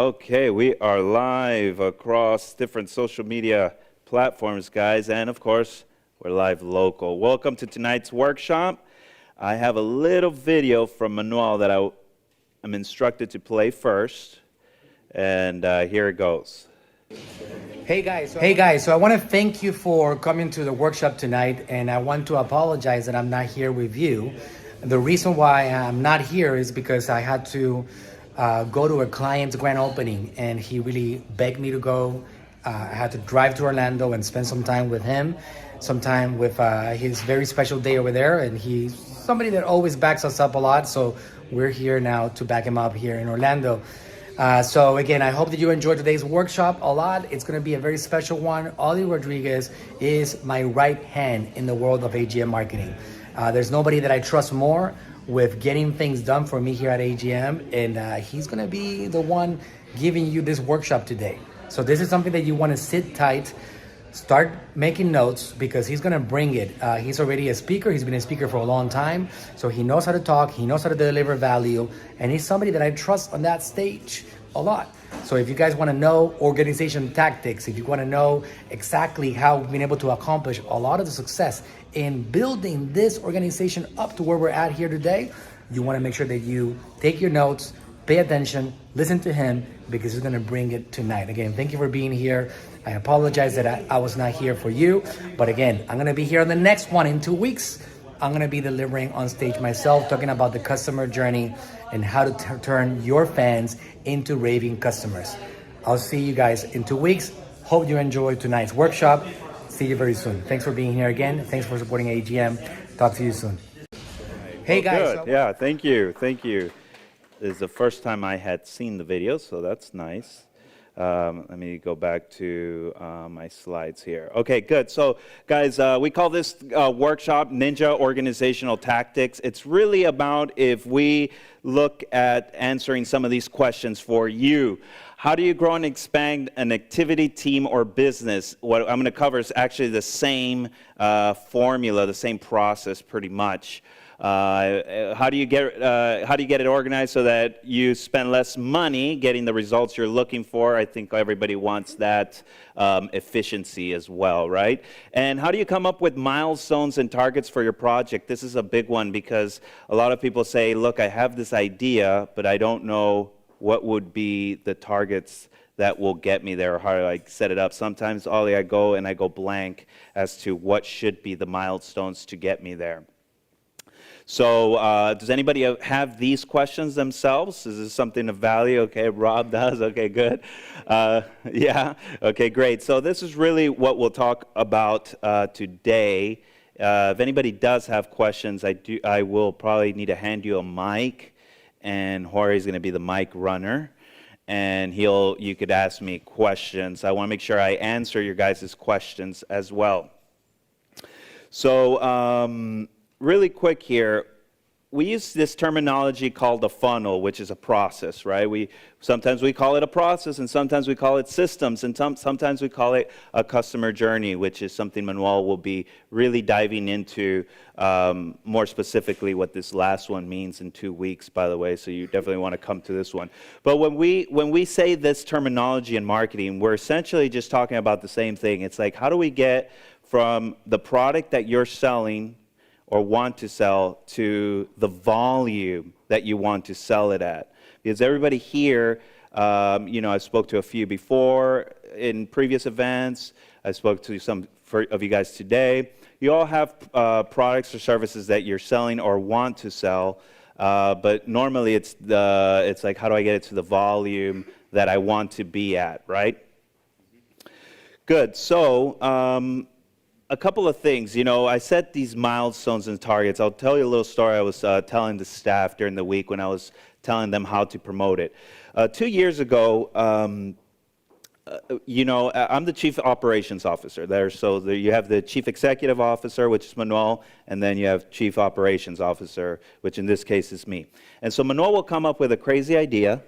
Okay, we are live across different social media platforms, guys, and of course, we're live local. Welcome to tonight's workshop. I have a little video from Manuel that I'm instructed to play first, and here it goes. Hey guys, so I want to thank you for coming to the workshop tonight, and I want to apologize that I'm not here with you. The reason why I'm not here is because I had to go to a client's grand opening, and he really begged me to go. I had to drive to Orlando and spend some time with him, some time with his very special day over there, and he's somebody that always backs us up a lot, so we're here now to back him up here in Orlando. So again, I hope that you enjoyed today's workshop a lot. It's going to be a very special one. Ollie Rodriguez is my right hand in the world of AGM marketing. There's nobody that I trust more with getting things done for me here at AGM, and he's going to be the one giving you this workshop today. So this is something that you want to sit tight, start making notes, because he's going to bring it. He's already a speaker. He's been a speaker for a long time, so he knows how to talk. He knows how to deliver value, and he's somebody that I trust on that stage a lot. So if you guys want to know organization tactics, if you want to know exactly how we've been able to accomplish a lot of the success in building this organization up to where we're at here today, you want to make sure that you take your notes, pay attention, listen to him, because he's going to bring it tonight. Again, thank you for being here. I apologize that I was not here for you, but again, I'm going to be here on the next one in 2 weeks. I'm going to be delivering on stage myself, talking about the customer journey and how to turn your fans into raving customers. I'll see you guys in 2 weeks. Hope you enjoyed tonight's workshop. See you very soon. Thanks for being here again. Thanks for supporting AGM. Talk to you soon. Hey guys. Good. Yeah, thank you. Thank you. This is the first time I had seen the video, so that's nice. Let me go back to my slides here. Okay, good. So, guys, we call this workshop Ninja Organizational Tactics. It's really about if we look at answering some of these questions for you. How do you grow and expand an activity, team, or business? What I'm going to cover is actually the same formula, the same process, pretty much. How do you get it organized so that you spend less money getting the results you're looking for? I think everybody wants that efficiency as well, right? And how do you come up with milestones and targets for your project? This is a big one, because a lot of people say, look, I have this idea, but I don't know what would be the targets that will get me there, or how do I set it up. Sometimes, Ollie, I go blank as to what should be the milestones to get me there. So does anybody have these questions themselves? Is this something of value? Okay, Rob does. Okay, good. Yeah, okay, great. So this is really what we'll talk about today. If anybody does have questions, I will probably need to hand you a mic, and Jorge is going to be the mic runner, and you could ask me questions. I want to make sure I answer your guys' questions as well. So really quick here, we use this terminology called a funnel, which is a process, right? Sometimes we call it a process, and sometimes we call it systems, and sometimes we call it a customer journey, which is something Manuel will be really diving into more specifically what this last one means in 2 weeks, by the way, so you definitely want to come to this one. But when we say this terminology in marketing, we're essentially just talking about the same thing. It's like, how do we get from the product that you're selling or want to sell to the volume that you want to sell it at? Because everybody here, I spoke to a few before in previous events. I spoke to some of you guys today. You all have products or services that you're selling or want to sell, but normally it's like, how do I get it to the volume that I want to be at, right? Good. So, a couple of things. I set these milestones and targets. I'll tell you a little story I was telling the staff during the week when I was telling them how to promote it. 2 years ago, I'm the chief operations officer there. So you have the chief executive officer, which is Manuel, and then you have chief operations officer, which in this case is me. And so Manuel will come up with a crazy idea,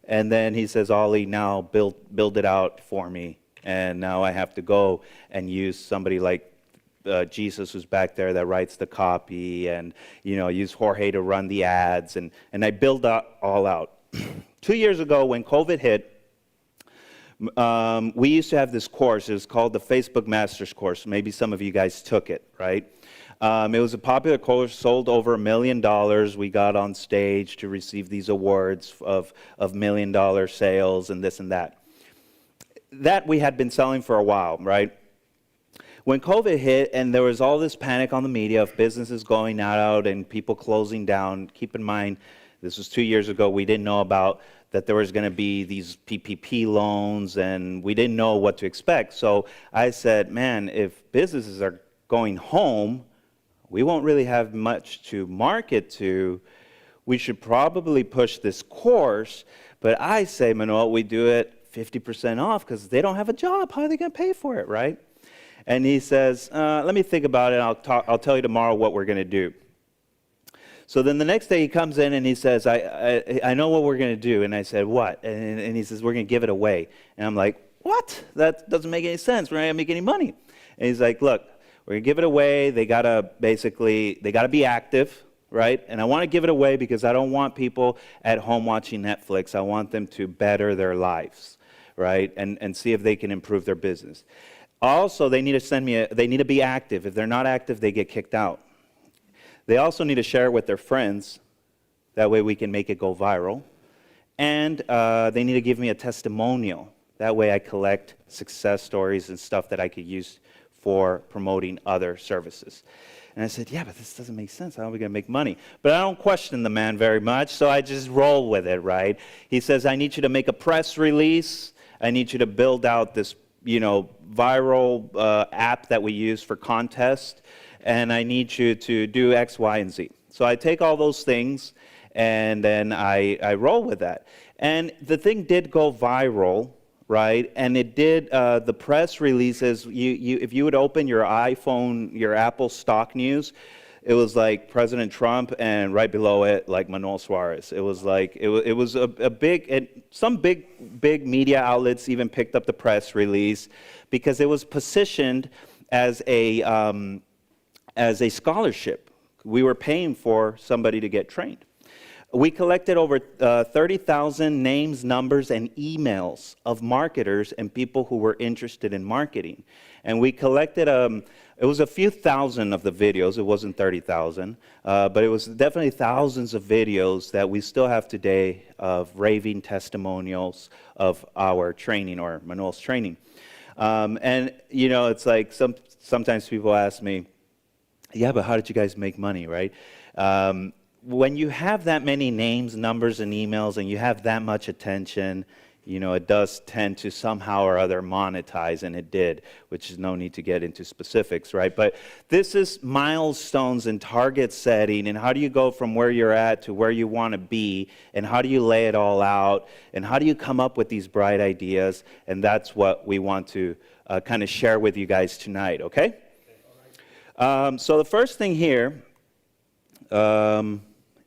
and then he says, Ollie, now build it out for me. And now I have to go and use somebody like Jesus, who's back there, that writes the copy, and use Jorge to run the ads, and I build that all out. 2 years ago, when COVID hit, We used to have this course. It was called the Facebook Masters course. Maybe some of you guys took it, right? It was a popular course, sold over $1 million. We got on stage to receive these awards of $1 million sales and this and that. That we had been selling for a while, right? When COVID hit and there was all this panic on the media of businesses going out and people closing down, keep in mind, this was 2 years ago, we didn't know about that there was going to be these PPP loans, and we didn't know what to expect. So I said, man, if businesses are going home, we won't really have much to market to. We should probably push this course. But I say, Manuel, we do it 50% off because they don't have a job. How are they going to pay for it, right? And he says, let me think about it. I'll tell you tomorrow what we're going to do. So then the next day he comes in and he says, I know what we're going to do. And I said, what? And he says, we're going to give it away. And I'm like, what? That doesn't make any sense. We're not going to make any money. And he's like, look, we're going to give it away. They got to be active, right? And I want to give it away because I don't want people at home watching Netflix. I want them to better their lives, right? And see if they can improve their business. Also, they need to they need to be active. If they're not active, they get kicked out. They also need to share it with their friends. That way we can make it go viral. And they need to give me a testimonial. That way I collect success stories and stuff that I could use for promoting other services. And I said, yeah, but this doesn't make sense. How are we going to make money? But I don't question the man very much, so I just roll with it, right? He says, I need you to make a press release. I need you to build out this, viral app that we use for contests. And I need you to do X, Y, and Z. So I take all those things, and then I roll with that. And the thing did go viral, right? And it did, the press releases, if you would open your iPhone, your Apple stock news, it was like President Trump, and right below it, like Manuel Suarez. It was like, it was a big, and some big media outlets even picked up the press release because it was positioned as a scholarship. We were paying for somebody to get trained. We collected over 30,000 names, numbers, and emails of marketers and people who were interested in marketing. And we collected, it was a few thousand of the videos. It wasn't 30,000, but it was definitely thousands of videos that we still have today of raving testimonials of our training or Manuel's training. And, it's like sometimes people ask me, yeah, but how did you guys make money, right? When you have that many names, numbers, and emails, and you have that much attention, it does tend to somehow or other monetize, and it did, which is no need to get into specifics, right? But this is milestones and target setting, and how do you go from where you're at to where you want to be, and how do you lay it all out, and how do you come up with these bright ideas, and that's what we want to kind of share with you guys tonight, okay? So the first thing here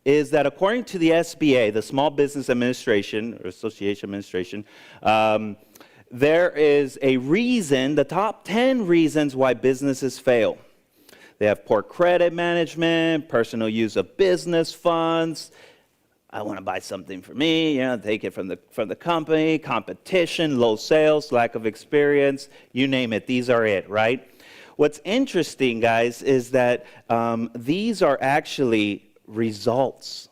is that according to the SBA, the Small Business Administration, or Association Administration, there is a reason, the top 10 reasons why businesses fail. They have poor credit management, personal use of business funds. I want to buy something for me, take it from the company, competition, low sales, lack of experience, you name it, these are it, right? What's interesting, guys, is that these are actually results.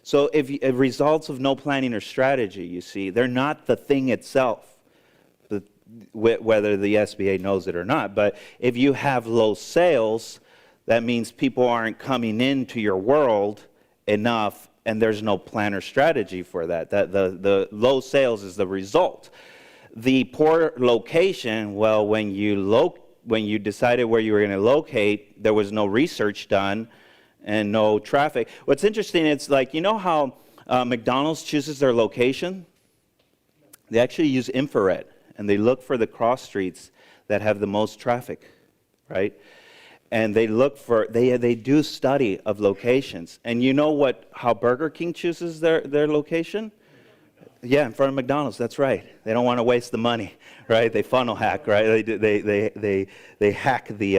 So if results of no planning or strategy, you see, they're not the thing itself, whether the SBA knows it or not. But if you have low sales, that means people aren't coming into your world enough, and there's no plan or strategy for that. The low sales is the result. The poor location, well, when you decided where you were going to locate, there was no research done and no traffic. What's interesting, it's like, how McDonald's chooses their location? They actually use infrared, and they look for the cross streets that have the most traffic, right? And they look for, they do study of locations. And you know how Burger King chooses their location? Yeah, in front of McDonald's. That's right. They don't want to waste the money, right? They funnel hack, right? They hack the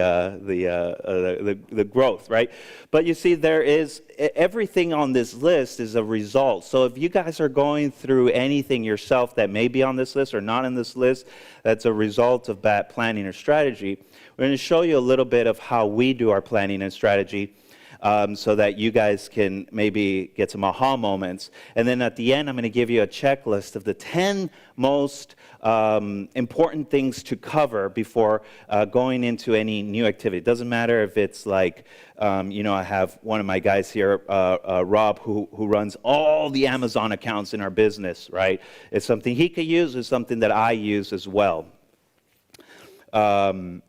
growth, right? But you see, there is everything on this list is a result. So if you guys are going through anything yourself that may be on this list or not in this list, that's a result of bad planning or strategy. We're going to show you a little bit of how we do our planning and strategy. So that you guys can maybe get some aha moments. And then at the end, I'm going to give you a checklist of the 10 most important things to cover before going into any new activity. It doesn't matter if it's like, I have one of my guys here, Rob, who runs all the Amazon accounts in our business, right? It's something he could use. It's something that I use as well. So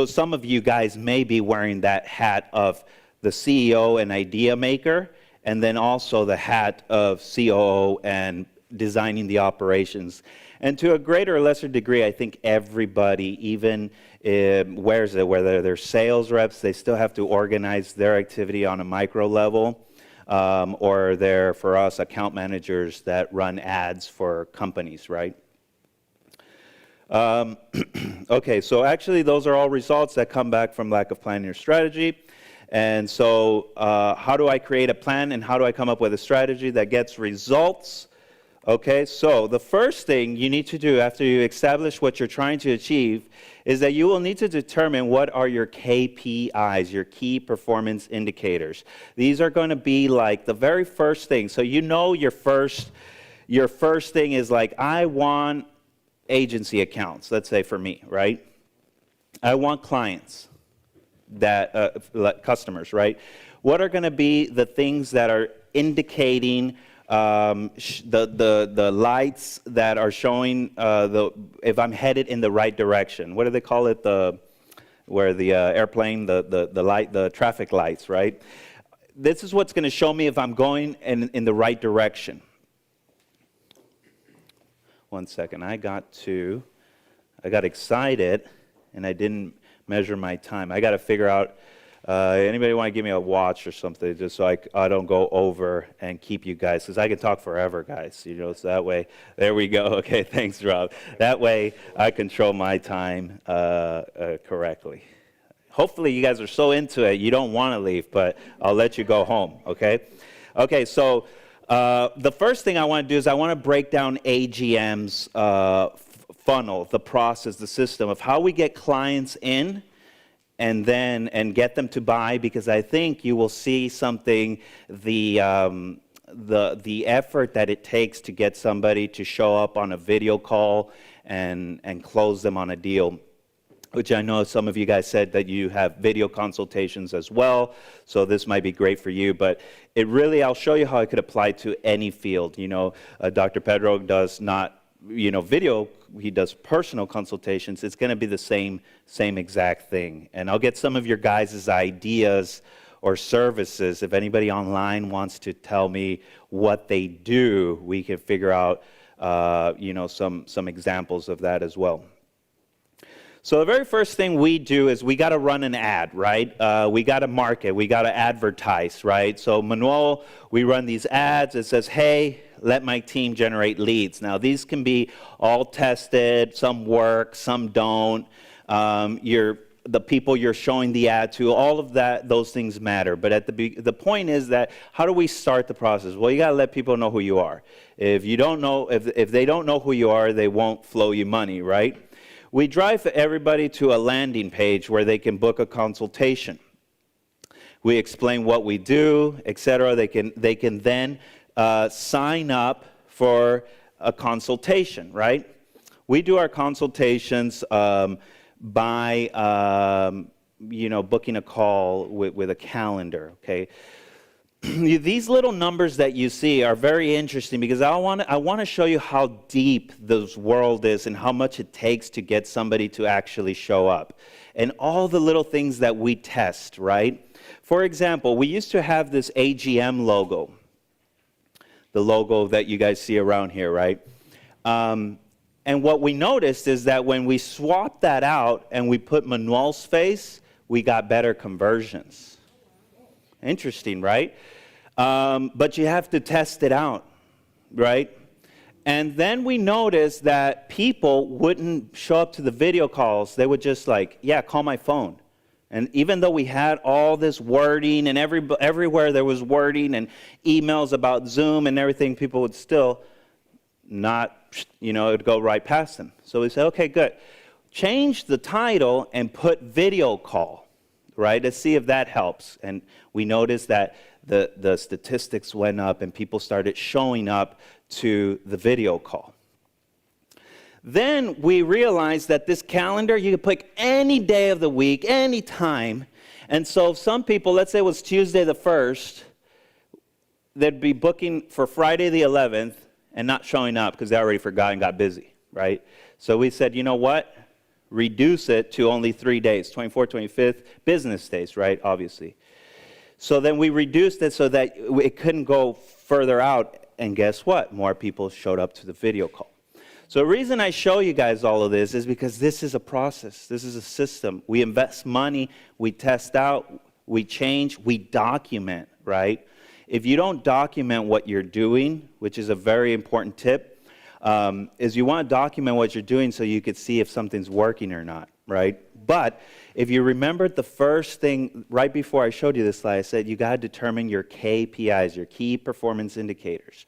some of you guys may be wearing that hat of the CEO and idea maker, and then also the hat of COO and designing the operations. And to a greater or lesser degree, I think everybody even wears it, whether they're sales reps, they still have to organize their activity on a micro level, or they're, for us, account managers that run ads for companies, right? Okay, so actually those are all results that come back from lack of planning or strategy. And so how do I create a plan and how do I come up with a strategy that gets results? Okay, so the first thing you need to do after you establish what you're trying to achieve is that you will need to determine what are your KPIs, your key performance indicators. These are going to be like the very first thing. So you know your first thing is like, I want agency accounts, let's say for me, right? I want clients. Customers, right? What are going to be the things that are indicating the lights that are showing if I'm headed in the right direction? What do they call it? Where the airplane, the traffic lights, right? This is what's going to show me if I'm going in the right direction. One second, I got excited and I didn't measure my time. I got to figure out, anybody want to give me a watch or something just so I don't go over and keep you guys, because I can talk forever, guys, so that way, there we go. Okay, thanks, Rob. That way, I control my time correctly. Hopefully, you guys are so into it, you don't want to leave, but I'll let you go home, okay? Okay, so the first thing I want to do is I want to break down AGM's funnel, the process, the system of how we get clients in and get them to buy, because I think you will see something, the effort that it takes to get somebody to show up on a video call and close them on a deal, which I know some of you guys said that you have video consultations as well, so this might be great for you, but it really, I'll show you how it could apply to any field. Dr. Pedro does not video, he does personal consultations. It's going to be the same exact thing. And I'll get some of your guys' ideas or services. If anybody online wants to tell me what they do, we can figure out, some examples of that as well. So the very first thing we do is we got to run an ad, right? We got to market, we got to advertise, right? So Manuel, we run these ads. It says, hey, let my team generate leads. Now these can be all tested. Some work, some don't. The people you're showing the ad to, all of that, those things matter. But at the point is that how do we start the process? Well, you got to let people know who you are. If you don't know, if they don't know who you are, they won't flow you money, right? We drive everybody to a landing page where they can book a consultation. We explain what we do, etc. They can then sign up for a consultation, right? We do our consultations by booking a call with a calendar, okay? These little numbers that you see are very interesting because I want to show you how deep this world is and how much it takes to get somebody to actually show up. And all the little things that we test, right? For example, we used to have this AGM logo, the logo that you guys see around here, right? And what we noticed is that when we swapped that out and we put Manuel's face, we got better conversions. Interesting, right? But you have to test it out, right? And then we noticed that people wouldn't show up to the video calls. They would just like, yeah, call my phone. And even though we had all this wording and everywhere there was wording and emails about Zoom and everything, people would still not, it would go right past them. So we said, okay, good. Change the title and put video call, right? Let's see if that helps. And we noticed that the statistics went up and people started showing up to the video call. Then we realized that this calendar, you could pick any day of the week, any time. And so some people, let's say it was Tuesday the 1st, they'd be booking for Friday the 11th and not showing up because they already forgot and got busy, right? So we said, you know what? Reduce it to only 3 days, 24th, 25th, business days, right? Obviously. So then we reduced it so that it couldn't go further out. And guess what? More people showed up to the video call. So the reason I show you guys all of this is because this is a process. This is a system. We invest money, we test out, we change, we document, right? If you don't document what you're doing, which is a very important tip, is you want to document what you're doing so you could see if something's working or not, right? But if you remembered the first thing right before I showed you this slide, I said you got to determine your KPIs, your key performance indicators.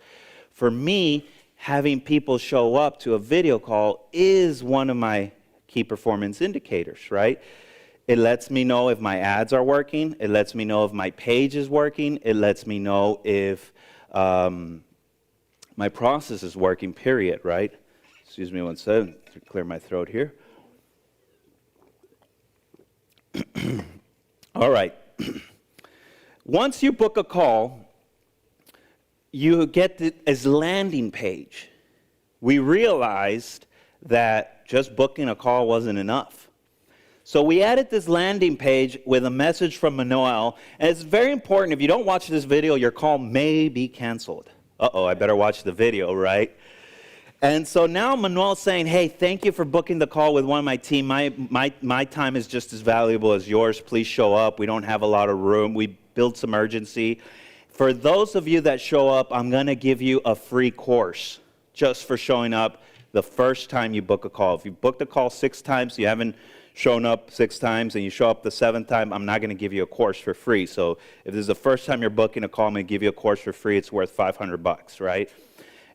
For me, having people show up to a video call is one of my key performance indicators, right? It lets me know if my ads are working. It lets me know if my page is working. It lets me know if my process is working, period, right? Excuse me one second to clear my throat here. All right. Once you book a call, you get this landing page. We realized that just booking a call wasn't enough. So we added this landing page with a message from Manuel, and it's very important. If you don't watch this video, your call may be canceled. Uh-oh, I better watch the video, right? And so now Manuel's saying, hey, thank you for booking the call with one of my team. My time is just as valuable as yours. Please show up. We don't have a lot of room. We built some urgency. For those of you that show up, I'm going to give you a free course just for showing up the first time you book a call. If you booked a call 6 times, you haven't shown up 6 times, and you show up the 7th time, I'm not going to give you a course for free. So if this is the first time you're booking a call, I'm going to give you a course for free. It's worth $500, right?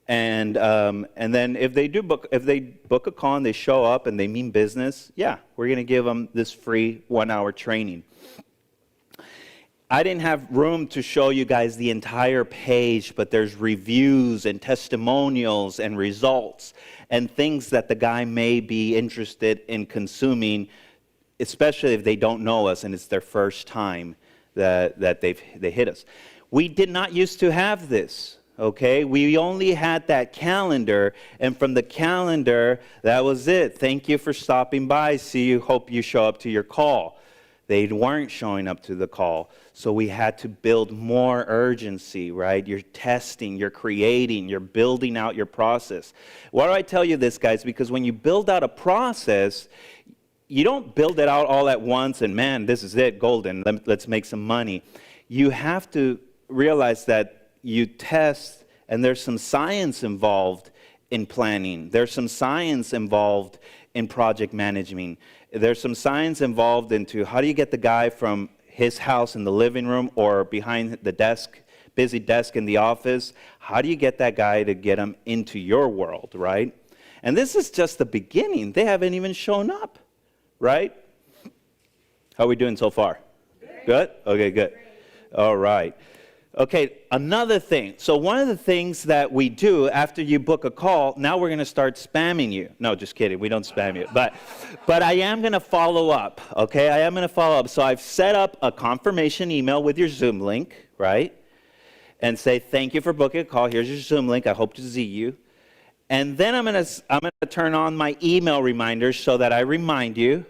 And then if they book a call and they show up and they mean business, yeah, we're going to give them this free 1-hour training. I didn't have room to show you guys the entire page, but there's reviews and testimonials and results and things that the guy may be interested in consuming, especially if they don't know us and it's their first time that they hit us. We did not used to have this. Okay, we only had that calendar, and from the calendar, that was it. Thank you for stopping by. See you. Hope you show up to your call. They weren't showing up to the call, so we had to build more urgency, right? You're testing, you're creating, you're building out your process. Why do I tell you this, guys? Because when you build out a process, you don't build it out all at once and, man, this is it, golden, let's make some money. You have to realize that you test, and there's some science involved in planning. There's some science involved in project management. There's some science involved into how do you get the guy from his house in the living room or behind the desk, busy desk in the office, how do you get that guy to get him into your world, right? And this is just the beginning. They haven't even shown up, right? How are we doing so far? Good? Okay, good. All right. Okay, another thing. So one of the things that we do after you book a call, now we're going to start spamming you. No, just kidding. We don't spam you. But I am going to follow up, okay? I am going to follow up. So I've set up a confirmation email with your Zoom link, right? And say, thank you for booking a call. Here's your Zoom link. I hope to see you. And then I'm going to turn on my email reminders so that I remind you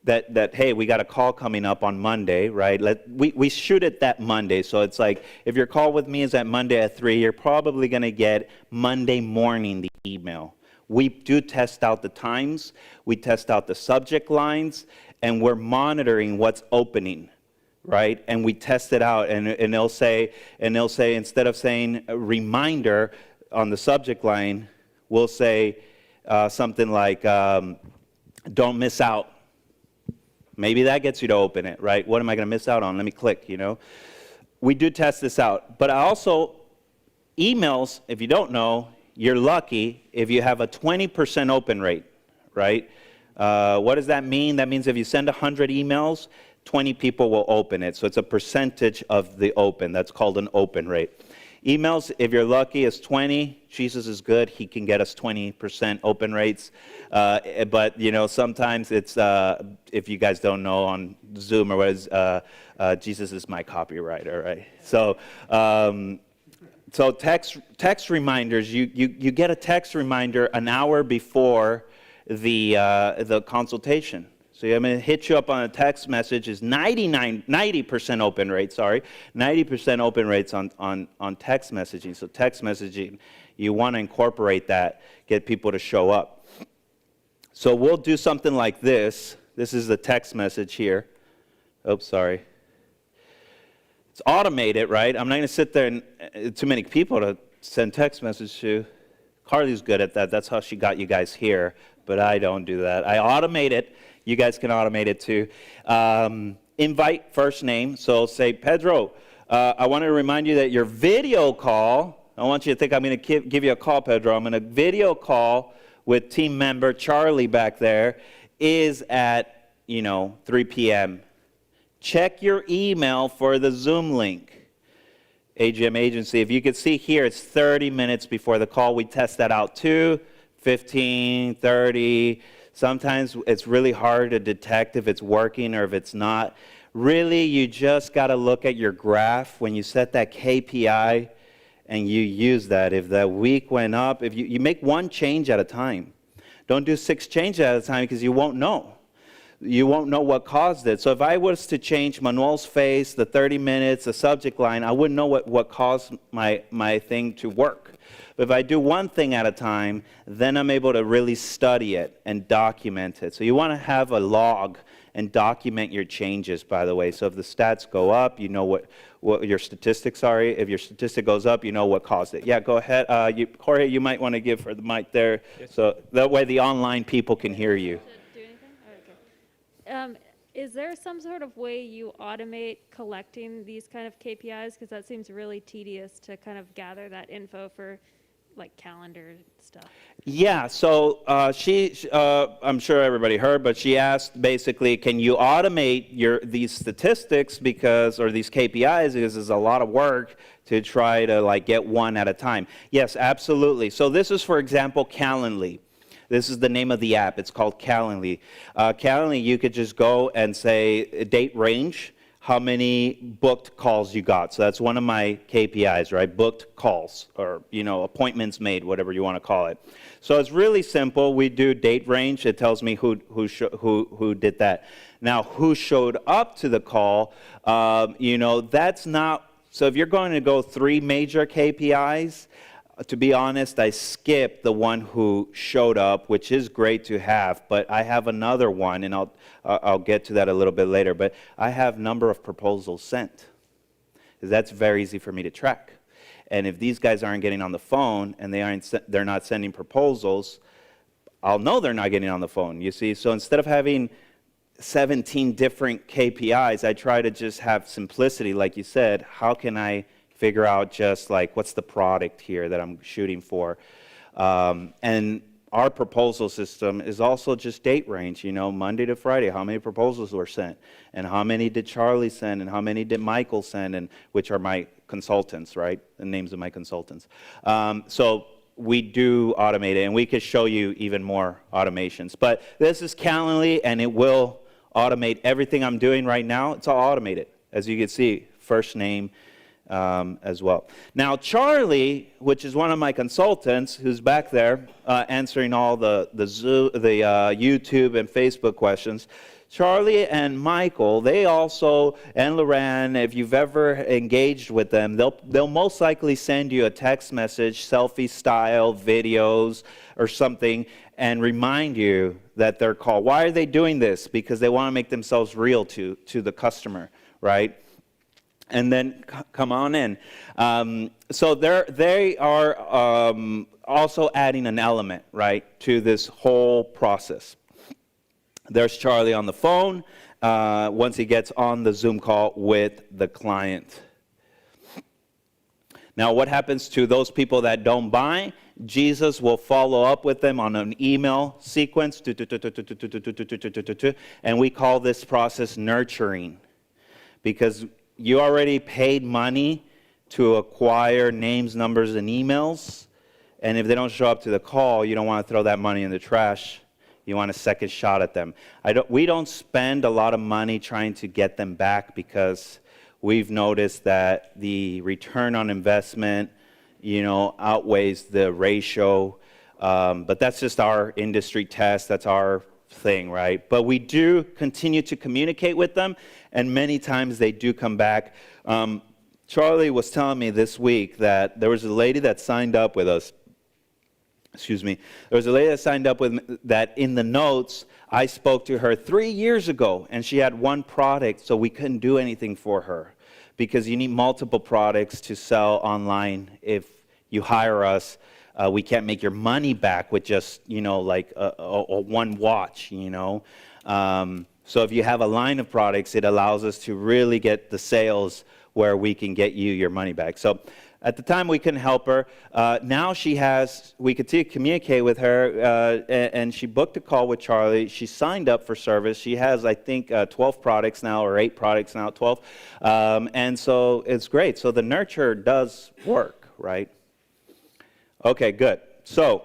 that hey, we got a call coming up on Monday, right? We shoot it that Monday, so it's like if your call with me is at Monday at 3, you're probably going to get Monday morning the email. We do test out the times, we test out the subject lines, and we're monitoring what's opening, right? And we test it out, and it'll say instead of saying a reminder, on the subject line, we'll say something like, don't miss out. Maybe that gets you to open it, right? What am I going to miss out on? Let me click, you know. We do test this out. But I also, emails, if you don't know, you're lucky if you have a 20% open rate, right? What does that mean? That means if you send 100 emails, 20 people will open it. So it's a percentage of the open. That's called an open rate. Emails, if you're lucky, is 20. Jesus is good. He can get us 20% open rates. But, you know, sometimes it's, if you guys don't know on Zoom or what is, Jesus is my copywriter, right? So, so text reminders, you get a text reminder an hour before the consultation. So I'm going to hit you up on a text message. Is 90% open rate, 90% open rates on text messaging. So text messaging, you want to incorporate that, get people to show up. So we'll do something like this. This is the text message here. Oops, sorry. It's automated, right? I'm not going to sit there and too many people to send text messages to. Carly's good at that. That's how she got you guys here. But I don't do that. I automate it. You guys can automate it too. Invite first name. So say, Pedro, I want to remind you that your video call, I want you to think I'm going to give you a call, Pedro. I'm going to video call with team member Charlie back there is at, 3 p.m. Check your email for the Zoom link. AGM agency, if you could see here, it's 30 minutes before the call. We test that out too, 15, 30. Sometimes it's really hard to detect if it's working or if it's not. Really, you just got to look at your graph when you set that KPI and you use that. If that week went up, if you make one change at a time. Don't do 6 changes at a time because you won't know. You won't know what caused it. So if I was to change Manuel's face, the 30 minutes, the subject line, I wouldn't know what caused my thing to work. But if I do one thing at a time, then I'm able to really study it and document it. So you want to have a log and document your changes, by the way. So if the stats go up, you know what your statistics are. If your statistic goes up, you know what caused it. Yeah, go ahead. Jorge, you might want to give her the mic there. Yes. So that way the online people can hear you. Is there some sort of way you automate collecting these kind of KPIs? Because that seems really tedious to kind of gather that info for like calendar stuff. Yeah, so I'm sure everybody heard, but she asked basically, can you automate these statistics or these KPIs because it's a lot of work to try to get one at a time. Yes, absolutely. So this is, for example, Calendly. This is the name of the app. It's called Calendly. Calendly, you could just go and say date range, how many booked calls you got. So that's one of my KPIs, right? Booked calls or, appointments made, whatever you want to call it. So it's really simple. We do date range. It tells me who did that. Now, who showed up to the call, that's not, so if you're going to go 3 major KPIs, to be honest, I skipped the one who showed up, which is great to have, but I have another one, and I'll get to that a little bit later, but I have number of proposals sent, because that's very easy for me to track. And if these guys aren't getting on the phone and they're not sending proposals, I'll know they're not getting on the phone, you see? So instead of having 17 different KPIs, I try to just have simplicity, like you said. How can I figure out just what's the product here that I'm shooting for? And our proposal system is also just date range, Monday to Friday, how many proposals were sent, and how many did Charlie send, and how many did Michael send, and which are my consultants, right? The names of my consultants. So we do automate it, and we could show you even more automations. But this is Calendly, and it will automate everything I'm doing right now. It's all automated, as you can see, first name, as well. Now, Charlie, which is one of my consultants, who's back there answering all the YouTube and Facebook questions, Charlie and Michael, they also, and Loran, if you've ever engaged with them, they'll most likely send you a text message, selfie-style videos or something, and remind you that they're called. Why are they doing this? Because they want to make themselves real to the customer, right? and then come on in. So they are also adding an element, right, to this whole process. There's Charlie on the phone once he gets on the Zoom call with the client. Now, what happens to those people that don't buy? Jesus will follow up with them on an email sequence, and we call this process nurturing, because you already paid money to acquire names, numbers, and emails, and if they don't show up to the call, you don't want to throw that money in the trash. You want a second shot at them. We don't spend a lot of money trying to get them back, because we've noticed that the return on investment, outweighs the ratio. But that's just our industry test. That's our thing, right? But we do continue to communicate with them, and many times they do come back. Charlie was telling me this week that there was a lady that signed up with us. There was a lady that signed up with me that in the notes, I spoke to her 3 years ago, and she had one product, so we couldn't do anything for her, because you need multiple products to sell online. If you hire us, we can't make your money back with just, like a one watch, So if you have a line of products, it allows us to really get the sales where we can get you your money back. So at the time, we couldn't help her. Now we continue to communicate with her, and she booked a call with Charlie. She signed up for service. She has, I think, 12 products now, or 8 products now, 12. And so it's great. So the nurture does work, right? Okay, good. So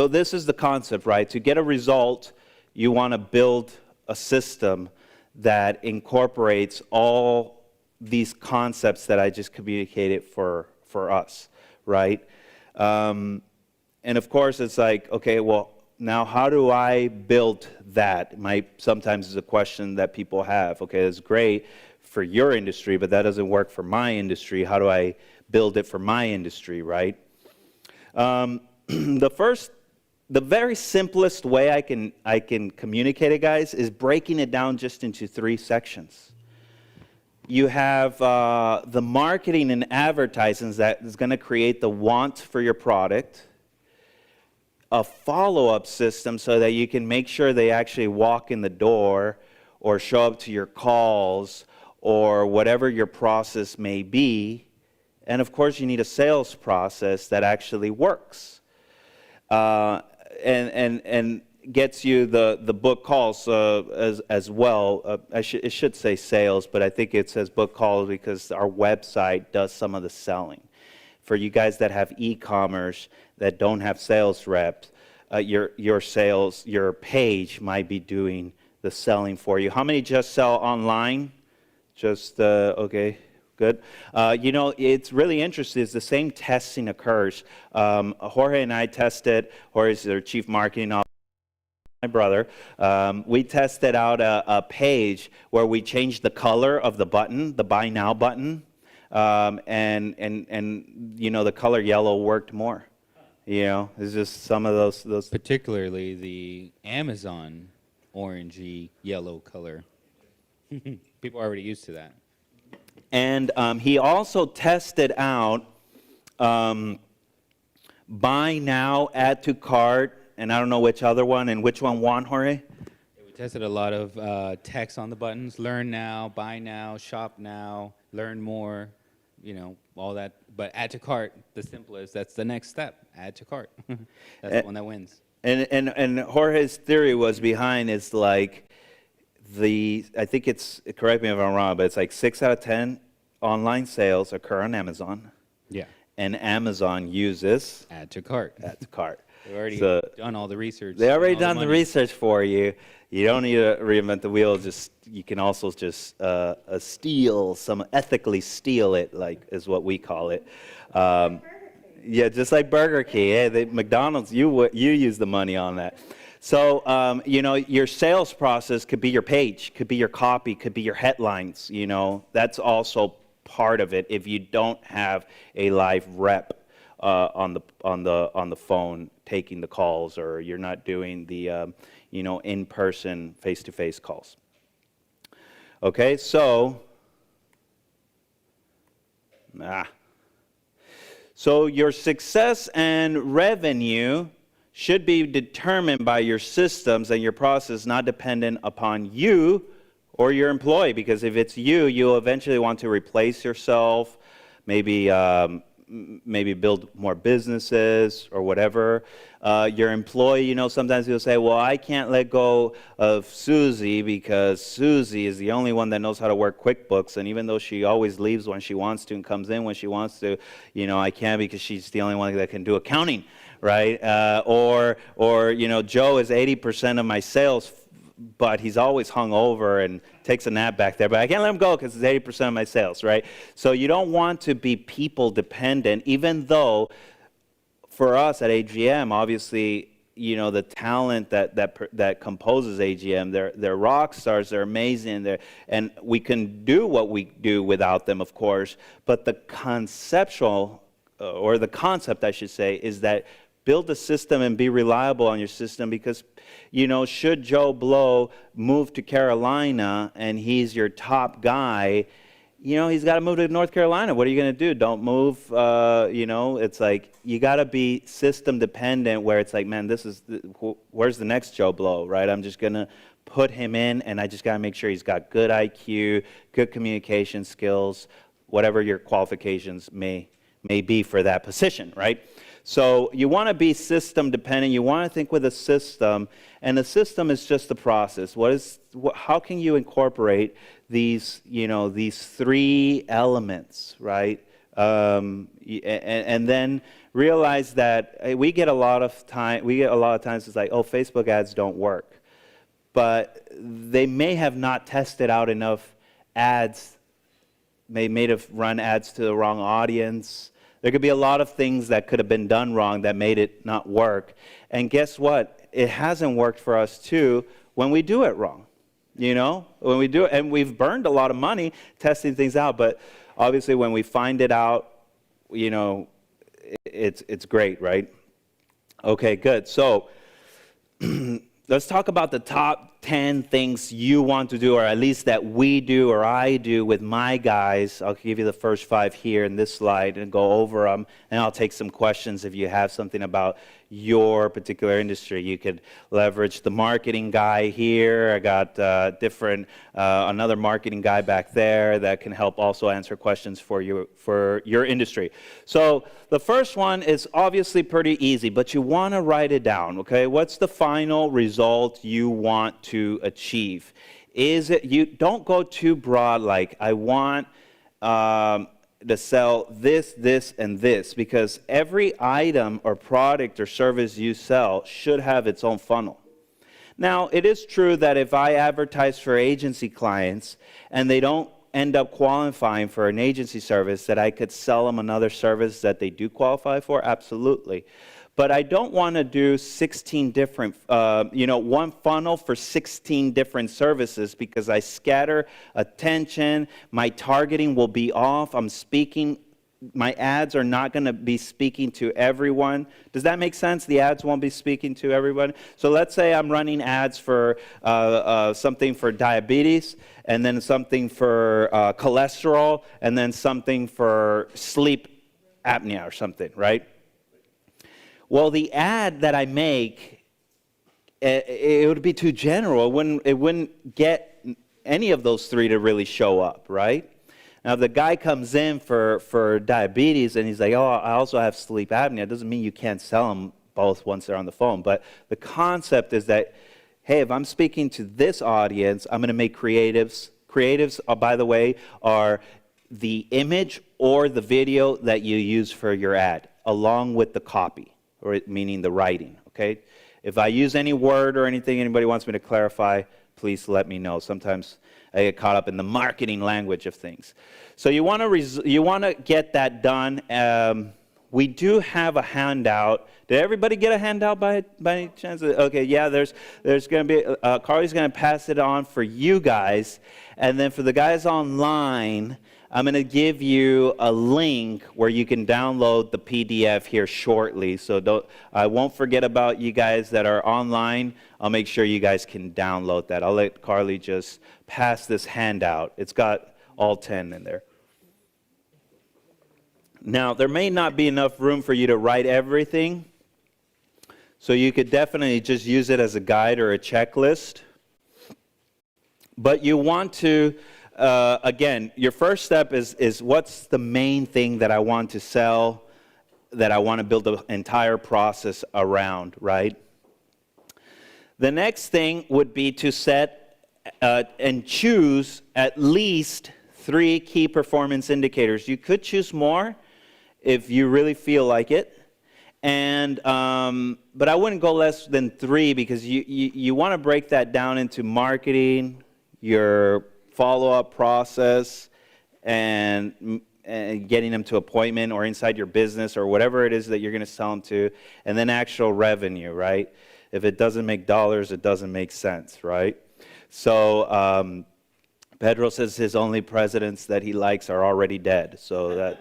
this is the concept, right? To get a result, you want to build a system that incorporates all these concepts that I just communicated for us, right? And of course, it's like, okay, well, now how do I build that? Sometimes is a question that people have. Okay, that's great for your industry, but that doesn't work for my industry. How do I build it for my industry, right? The very simplest way I can communicate it, guys, is breaking it down just into 3 sections. You have the marketing and advertising that is going to create the want for your product, a follow-up system so that you can make sure they actually walk in the door or show up to your calls or whatever your process may be. And of course, you need a sales process that actually works and gets you the book calls as well. It should say sales, but I think it says book calls because our website does some of the selling. For you guys that have e-commerce that don't have sales reps, your page might be doing the selling for you. How many just sell online? Okay. Good. It's really interesting. It's the same testing occurs. Jorge and I tested. Jorge is their chief marketing officer. My brother. We tested out a page where we changed the color of the button, the Buy Now button, and the color yellow worked more. It's just some of those. Particularly the Amazon orangey yellow color. People are already used to that. And he also tested out Buy Now, Add to Cart, and I don't know which other one, and which one won, Jorge? We tested a lot of text on the buttons: Learn Now, Buy Now, Shop Now, Learn More, all that. But Add to Cart, the simplest, that's the next step. Add to Cart. That's the one that wins. And Jorge's theory was behind is like I think it's, correct me if I'm wrong, but it's like 6 out of 10 online sales occur on Amazon. Yeah. And Amazon uses Add to Cart. Add to Cart. They've already done all the research. They already done the research for you. You don't need to reinvent the wheel. You can also just ethically steal it, like is what we call it. Yeah, just like Burger King. Hey, McDonald's, you use the money on that. So, your sales process could be your page, could be your copy, could be your headlines. That's also part of it. If you don't have a live rep on the phone taking the calls, or you're not doing the in-person, face-to-face calls. Okay, so So your success and revenue should be determined by your systems and your process, not dependent upon you or your employee. Because if it's you, you'll eventually want to replace yourself, maybe build more businesses or whatever. Your employee, sometimes you'll say, well, I can't let go of Susie because Susie is the only one that knows how to work QuickBooks, and even though she always leaves when she wants to and comes in when she wants to, I can't because she's the only one that can do accounting, right? Or Joe is 80% of my sales, but he's always hung over and takes a nap back there. But I can't let him go because it's 80% of my sales, right? So you don't want to be people dependent, even though for us at AGM, obviously, the talent that composes AGM, they're rock stars, they're amazing, and we can do what we do without them, of course. But the concept, I should say, is that build a system and be reliable on your system, because should Joe Blow move to Carolina and he's your top guy, he's got to move to North Carolina. What are you going to do? Don't move. It's like you got to be system dependent, where it's like, man, where's the next Joe Blow, right? I'm just going to put him in, and I just got to make sure he's got good IQ, good communication skills, whatever your qualifications may be for that position, right? So you want to be system dependent. You want to think with a system, and the system is just the process. How can you incorporate these three elements, right? And then realize that we get a lot of times it's like, oh, Facebook ads don't work, but they may have not tested out enough ads. They may have run ads to the wrong audience. There could be a lot of things that could have been done wrong that made it not work. And guess what? It hasn't worked for us too when we do it wrong. When we do it, and we've burned a lot of money testing things out, but obviously when we find it out, it's great, right? Okay, good. So let's talk about the top 10 things you want to do, or at least that we do or I do with my guys. I'll give you the first 5 here in this slide and go over them, and I'll take some questions if you have something about your particular industry. You could leverage the marketing guy here. I got another marketing guy back there that can help also answer questions for your industry. So the first one is obviously pretty easy, but you want to write it down, okay? What's the final result you want to achieve? You don't go too broad, like I want to sell this, and this, because every item or product or service you sell should have its own funnel. Now, it is true that if I advertise for agency clients and they don't end up qualifying for an agency service, that I could sell them another service that they do qualify for, absolutely. But I don't want to do 16 different, one funnel for 16 different services, because I scatter attention, my targeting will be off, my ads are not going to be speaking to everyone. Does that make sense? The ads won't be speaking to everyone. So let's say I'm running ads for something for diabetes, and then something for cholesterol, and then something for sleep apnea or something, right? Well, the ad that I make, it would be too general. It wouldn't get any of those 3 to really show up, right? Now, if the guy comes in for diabetes and he's like, oh, I also have sleep apnea, it doesn't mean you can't sell them both once they're on the phone. But the concept is that, hey, if I'm speaking to this audience, I'm going to make creatives. Creatives, by the way, are the image or the video that you use for your ad, along with the copy. Or meaning the writing, okay? If I use any word or anything anybody wants me to clarify, please let me know. Sometimes I get caught up in the marketing language of things. So you want to get that done. We do have a handout. Did everybody get a handout by any chance? Okay, yeah, there's going to be, Carly's going to pass it on for you guys. And then for the guys online, I'm going to give you a link where you can download the PDF here shortly. So I won't forget about you guys that are online. I'll make sure you guys can download that. I'll let Carly just pass this handout. It's got all 10 in there. Now, there may not be enough room for you to write everything, so you could definitely just use it as a guide or a checklist. But you want to, again, your first step is what's the main thing that I want to sell, that I want to build the entire process around, right? The next thing would be to set and choose at least 3 key performance indicators. You could choose more if you really feel like it. And but I wouldn't go less than 3, because you want to break that down into marketing, your follow-up process, and getting them to appointment or inside your business or whatever it is that you're going to sell them to, and then actual revenue, right? If it doesn't make dollars, it doesn't make sense, right? So Pedro says his only presidents that he likes are already dead. So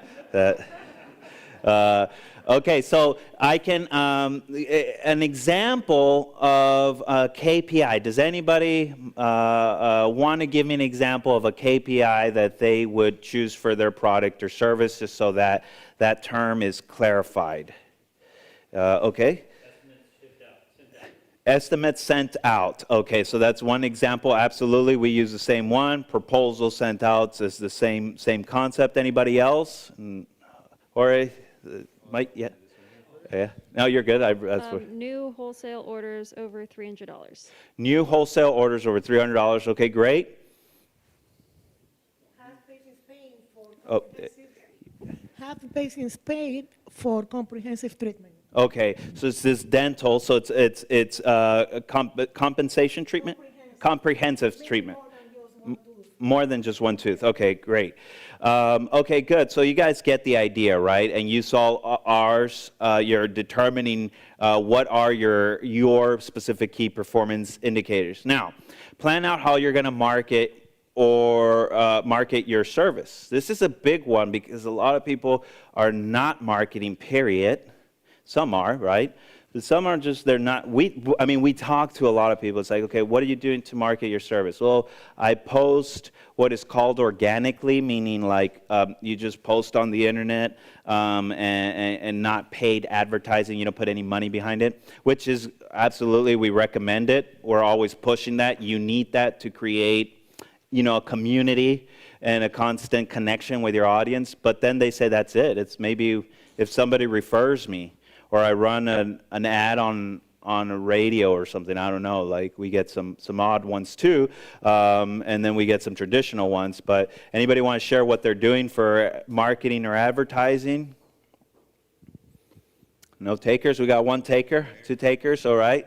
okay, so I can, an example of a KPI. Does anybody want to give me an example of a KPI that they would choose for their product or service, just so that that term is clarified? Okay. Estimates sent out. Okay, so that's one example. Absolutely, we use the same one. Proposal sent out is the same concept. Anybody else? Or Mike? Yeah. Yeah. No, you're good. That's what. New wholesale orders over $300. New wholesale orders over $300. Okay, great. Half the patients paid for comprehensive treatment. Okay, so it's this dental. So it's compensation treatment, comprehensive treatment. More than just one tooth. Okay, great. Okay, good. So you guys get the idea, right? And you saw ours. You're determining what are your specific key performance indicators. Now, plan out how you're going to market or market your service. This is a big one because a lot of people are not marketing, period. Some are, right? But some are just, they're not. I mean, we talk to a lot of people. It's like, okay, what are you doing to market your service? Well, I post what is called organically, meaning like you just post on the internet and not paid advertising. You don't put any money behind it, which is absolutely, we recommend it. We're always pushing that. You need that to create, a community and a constant connection with your audience. But then they say that's it. It's maybe if somebody refers me, or I run an ad on a radio or something, I don't know, like we get some odd ones too, and then we get some traditional ones. But anybody want to share what they're doing for marketing or advertising? No takers? We got one taker, 2 takers, all right.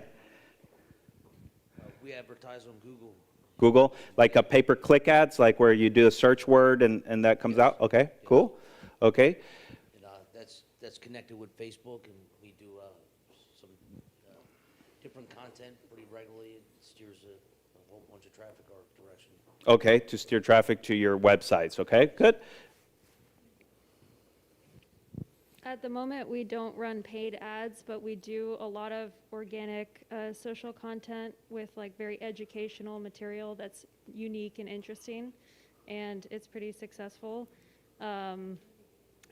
We advertise on Google. Google, like a pay-per-click ads, like where you do a search word and that comes out? Okay, cool, okay. And that's connected with Facebook, and we do some different content pretty regularly. It steers a whole bunch of traffic our direction. Okay, to steer traffic to your websites, okay, good. At the moment, we don't run paid ads, but we do a lot of organic social content with like very educational material that's unique and interesting, and it's pretty successful.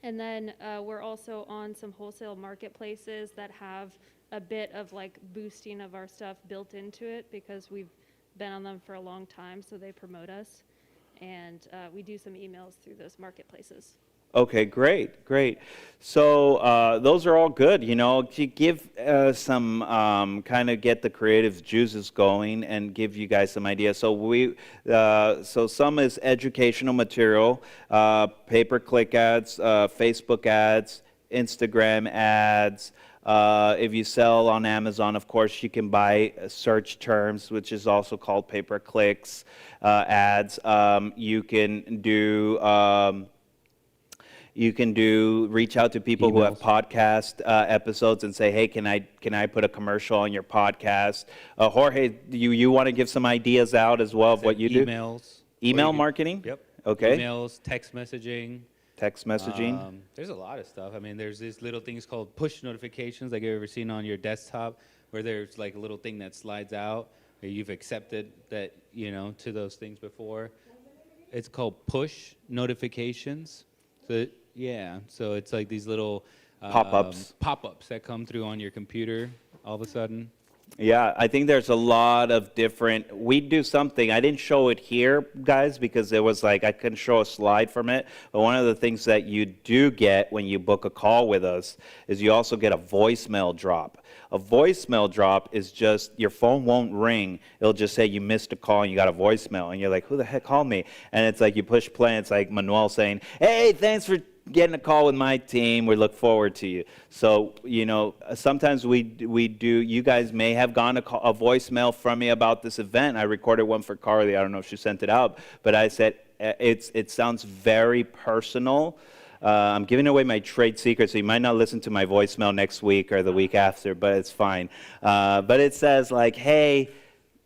And then we're also on some wholesale marketplaces that have a bit of like boosting of our stuff built into it because we've been on them for a long time, so they promote us. And we do some emails through those marketplaces. Okay, great. So those are all good, to give some kind of get the creative juices going and give you guys some ideas. So so some is educational material, pay-per-click ads, Facebook ads, Instagram ads. If you sell on Amazon, of course, you can buy search terms, which is also called pay-per-clicks ads. You can reach out to people who have podcast episodes and say, hey, can I put a commercial on your podcast? Jorge, do you want to give some ideas out as well of what you do? Emails. Email marketing? Yep. Okay. Emails, text messaging. Text messaging? There's a lot of stuff. I mean, there's these little things called push notifications, like you've ever seen on your desktop, where there's like a little thing that slides out, where you've accepted that, to those things before. It's called push notifications. So Yeah, so it's like these little pop-ups that come through on your computer all of a sudden. Yeah, I think there's a lot of different. We do something. I didn't show it here, guys, because it was like I couldn't show a slide from it. But one of the things that you do get when you book a call with us is you also get a voicemail drop. A voicemail drop is just your phone won't ring. It'll just say you missed a call and you got a voicemail. And you're like, who the heck called me? And it's like you push play and it's like Manuel saying, hey, thanks for getting a call with my team. We look forward to you. So, you know, sometimes we do, you guys may have gotten a voicemail from me about this event. I recorded one for Carly. I don't know if she sent it out, but I said, it sounds very personal. I'm giving away my trade secret, so you might not listen to my voicemail next week or the week after, but it's fine. But it says like, hey,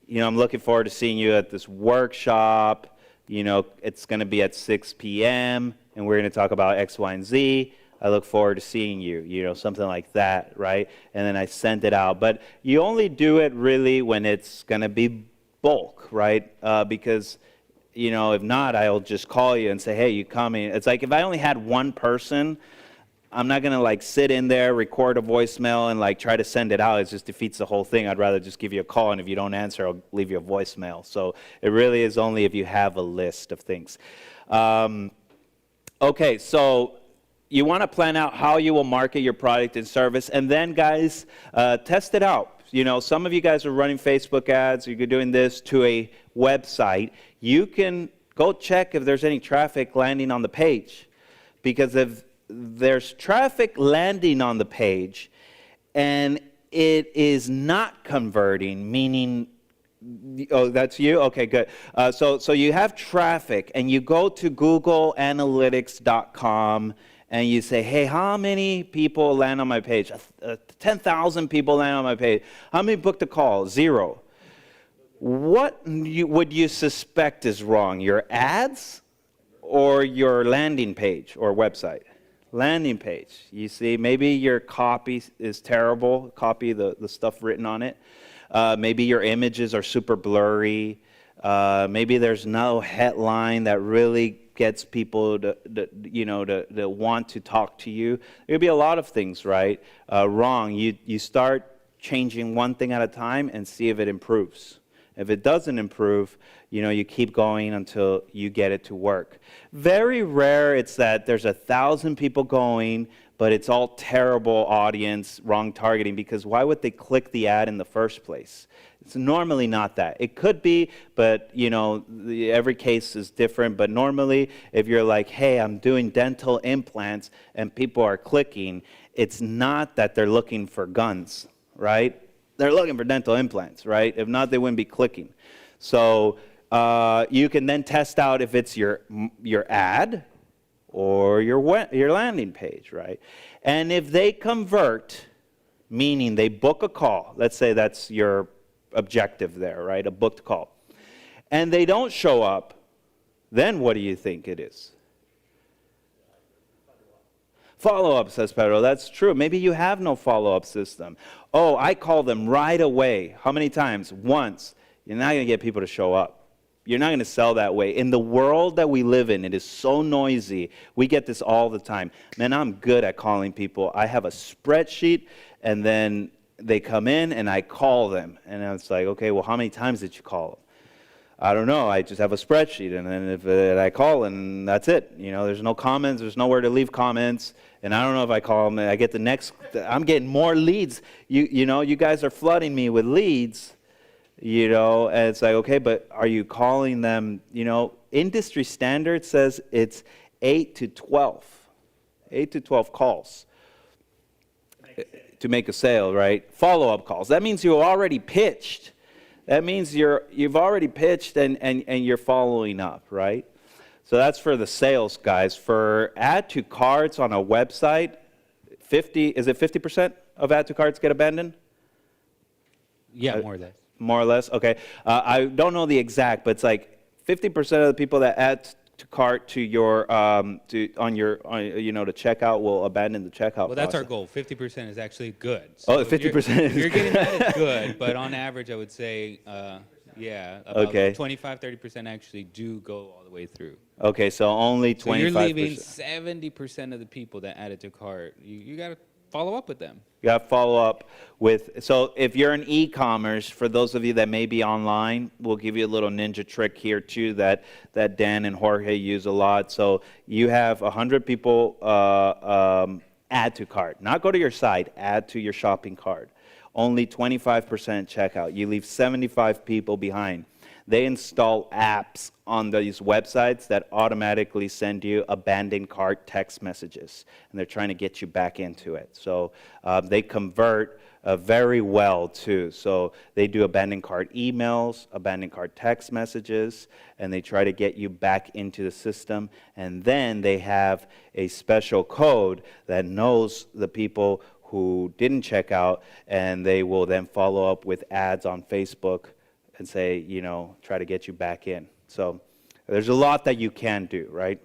you know, I'm looking forward to seeing you at this workshop. You know, it's going to be at 6 p.m., and we're going to talk about X, Y, and Z. I look forward to seeing you, you know, something like that, right? And then I send it out. But you only do it really when it's going to be bulk, right? Because, you know, if not, I'll just call you and say, hey, you coming? It's like if I only had one person, I'm not going to like sit in there, record a voicemail, and like try to send it out. It just defeats the whole thing. I'd rather just give you a call, and if you don't answer, I'll leave you a voicemail. So it really is only if you have a list of things. Okay, so you want to plan out how you will market your product and service, and then, guys, test it out. You know, some of you guys are running Facebook ads, you're doing this to a website. You can go check if there's any traffic landing on the page, because if there's traffic landing on the page and it is not converting, meaning, oh, that's you? Okay, good. So you have traffic, and you go to googleanalytics.com, and you say, hey, how many people land on my page? 10,000 people land on my page. How many booked a call? 0. What would you suspect is wrong, your ads or your landing page or website? Landing page. You see, maybe your copy is terrible, the stuff written on it. Maybe your images are super blurry. Maybe there's no headline that really gets people to want to talk to you. There could be a lot of things, right, wrong. You start changing one thing at a time and see if it improves. If it doesn't improve, you know, you keep going until you get it to work. Very rare it's that there's 1,000 people going, but it's all terrible audience, wrong targeting, because why would they click the ad in the first place? It's normally not that. It could be, but you know, every case is different. But normally, if you're like, hey, I'm doing dental implants, and people are clicking, it's not that they're looking for guns, right? They're looking for dental implants, right? If not, they wouldn't be clicking. So you can then test out if it's your ad or your landing page, right? And if they convert, meaning they book a call, let's say that's your objective there, right? A booked call. And they don't show up, then what do you think it is? Follow-up, says Pedro. That's true. Maybe you have no follow-up system. Oh, I call them right away. How many times? Once. You're not going to get people to show up. You're not going to sell that way. In the world that we live in, it is so noisy. We get this all the time. Man, I'm good at calling people. I have a spreadsheet, and then they come in, and I call them. And it's like, okay, well, how many times did you call them? I don't know. I just have a spreadsheet, and then if I call, and that's it. You know, there's no comments. There's nowhere to leave comments. And I don't know if I call them. I get the next. I'm getting more leads. You know, you guys are flooding me with leads. You know, and it's like, okay, but are you calling them? You know, industry standard says it's 8 to 12. 8 to 12 calls to make a sale, right? Follow-up calls. That means you already pitched. That means you've already pitched and you're following up, right? So that's for the sales guys. For add to carts on a website, is it 50% of add to carts get abandoned? Yeah, more or less. More or less, okay. I don't know the exact, but it's like 50% of the people that add to cart to your to checkout will abandon the checkout. Well, that's process. our goal. 50% is actually good. Oh, 50% is you're getting that is good, but on average, I would say, about Okay. 25-30% actually do go all the way through. Okay, so only 25%. So you're leaving 70% of the people that added to cart. You got to follow up with them. You got to follow up with, so if you're in e-commerce, for those of you that may be online, we'll give you a little ninja trick here too that Dan and Jorge use a lot. So you have 100 people add to cart. Not go to your site, add to your shopping cart. Only 25% checkout. You leave 75 people behind. They install apps on these websites that automatically send you abandoned cart text messages, and they're trying to get you back into it. So they convert very well too. So they do abandoned cart emails, abandoned cart text messages, and they try to get you back into the system. And then they have a special code that knows the people who didn't check out, and they will then follow up with ads on Facebook and say, you know, try to get you back in. So there's a lot that you can do, right?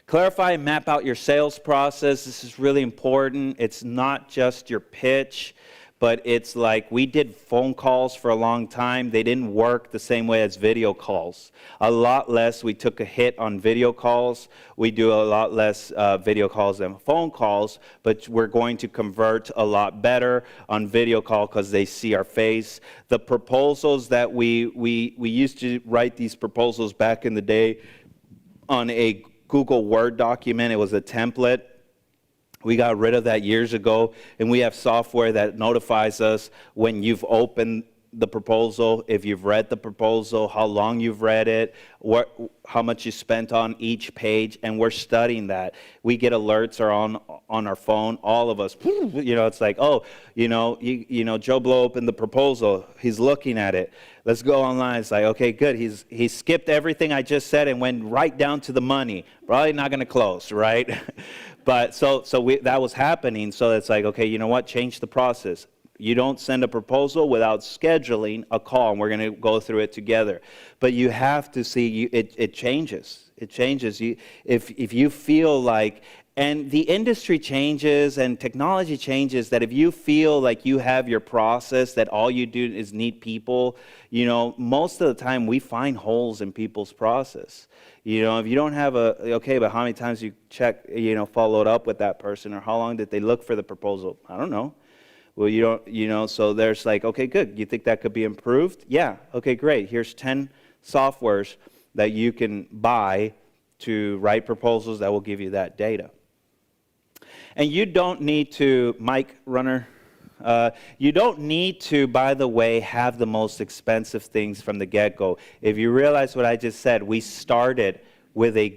Clarify and map out your sales process. This is really important. It's not just your pitch, but it's like we did phone calls for a long time. They didn't work the same way as video calls. A lot less. We took a hit on video calls. We do a lot less video calls than phone calls, but we're going to convert a lot better on video call because they see our face. The proposals that we used to write these proposals back in the day on a Google Word document. It was a template. We got rid of that years ago, and we have software that notifies us when you've opened the proposal, if you've read the proposal, how long you've read it, how much you spent on each page, and we're studying that. We get alerts on our phone, all of us. You know, it's like, oh, you know, Joe Blow opened the proposal. He's looking at it. Let's go online. It's like, okay, good. He skipped everything I just said and went right down to the money. Probably not going to close, right? But so that was happening. So it's like, okay, you know what? Change the process. You don't send a proposal without scheduling a call, and we're going to go through it together. But you have to see, it changes. It changes. If you feel like, and the industry changes and technology changes, that if you feel like you have your process, that all you do is need people, you know, most of the time we find holes in people's process. You know, if you don't have okay, but how many times you check, you know, followed up with that person, or how long did they look for the proposal? I don't know. Well, you don't, you know, so there's like, okay, good. You think that could be improved? Yeah. Okay, great. Here's 10 softwares that you can buy to write proposals that will give you that data. And you don't need to, Mike Runner, you don't need to, by the way, have the most expensive things from the get-go. If you realize what I just said, we started with a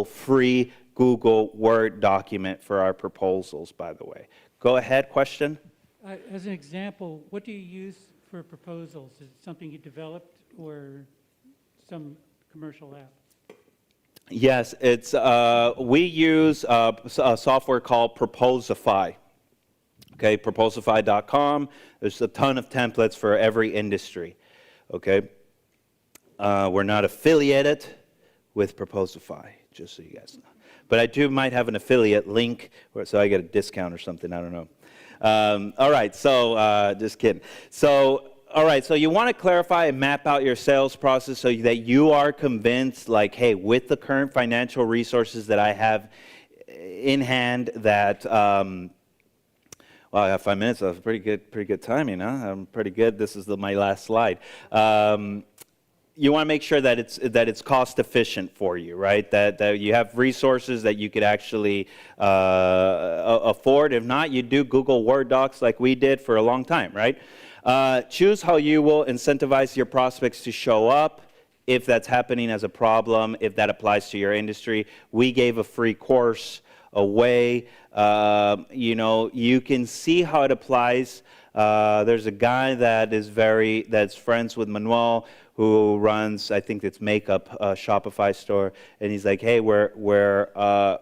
free Google Word document for our proposals, by the way. Go ahead, question? As an example, what do you use for proposals? Is it something you developed or some commercial app? Yes, it's we use a software called Proposify. Okay, Proposify.com. There's a ton of templates for every industry. Okay, we're not affiliated with Proposify, just so you guys know. But I might have an affiliate link, so I get a discount or something. I don't know. All right, so just kidding. So, all right, so you want to clarify and map out your sales process so that you are convinced, like, hey, with the current financial resources that I have in hand, that, well, I have 5 minutes. That's pretty good timing, huh? I'm pretty good. This is my last slide. You want to make sure that it's cost efficient for you, right? That you have resources that you could actually afford. If not, you do Google Word docs like we did for a long time, right? Choose how you will incentivize your prospects to show up, if that's happening as a problem, if that applies to your industry. We gave a free course away. You know, you can see how it applies. There's a guy that's friends with Manuel, who runs, I think it's makeup, Shopify store, and he's like, hey, we're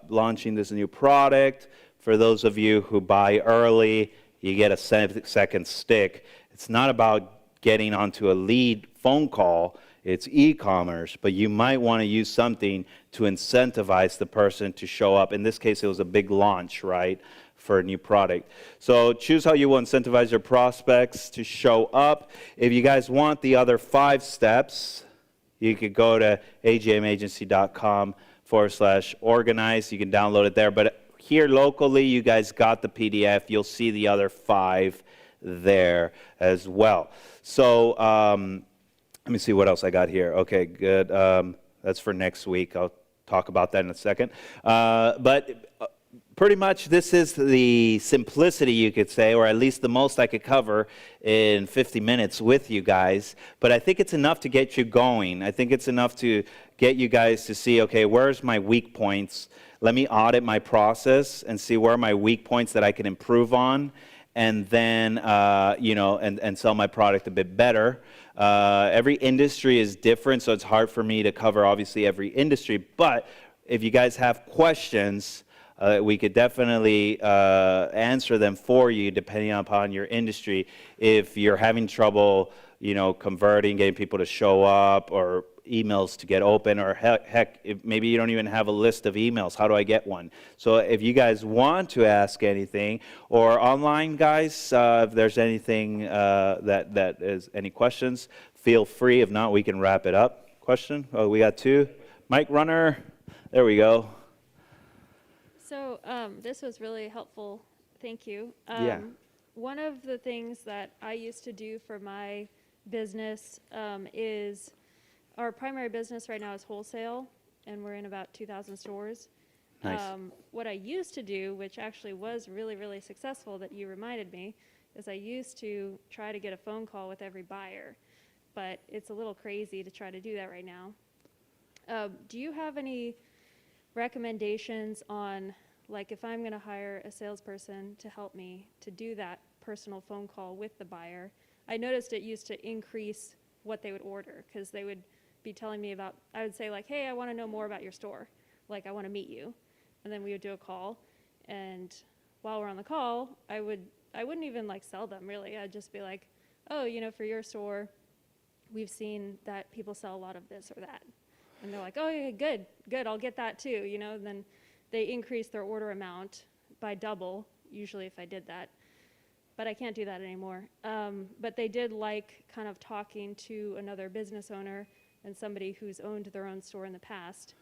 launching this new product. For those of you who buy early, you get a second stick. It's not about getting onto a lead phone call. It's e-commerce, but you might want to use something to incentivize the person to show up. In this case, it was a big launch, right, for a new product. So choose how you will incentivize your prospects to show up. If you guys want the other 5 steps, you could go to agmagency.com/organize. You can download it there. But here locally, you guys got the PDF. You'll see the other 5 there as well. So let me see what else I got here. Okay, good. That's for next week. I'll talk about that in a second. But pretty much this is the simplicity, you could say, or at least the most I could cover in 50 minutes with you guys. But I think it's enough to get you going. I think it's enough to get you guys to see, okay, where's my weak points? Let me audit my process and see where are my weak points that I can improve on, and then, and sell my product a bit better. Every industry is different, so it's hard for me to cover, obviously, every industry. But if you guys have questions, we could definitely answer them for you, depending upon your industry. If you're having trouble, converting, getting people to show up, or emails to get open, or heck, if maybe you don't even have a list of emails. How do I get one? So if you guys want to ask anything, or online guys, if there's anything that is any questions, feel free. If not, we can wrap it up. Question? Oh, we got 2. Mike Runner. There we go. So this was really helpful. Thank you. Yeah. One of the things that I used to do for my business is, our primary business right now is wholesale, and we're in about 2,000 stores. Nice. What I used to do, which actually was really, really successful that you reminded me, is I used to try to get a phone call with every buyer. But it's a little crazy to try to do that right now. Do you have any recommendations on, like, if I'm going to hire a salesperson to help me to do that personal phone call with the buyer? I noticed it used to increase what they would order, because they would be telling me about, I would say, like, hey, I want to know more about your store. Like, I want to meet you. And then we would do a call. And while we're on the call, I wouldn't even, like, sell them, really. I'd just be like, oh, for your store, we've seen that people sell a lot of this or that. And they're like, oh, yeah, good, I'll get that too, And then they increase their order amount by double, usually, if I did that. But I can't do that anymore. But they did like kind of talking to another business owner and somebody who's owned their own store in the past.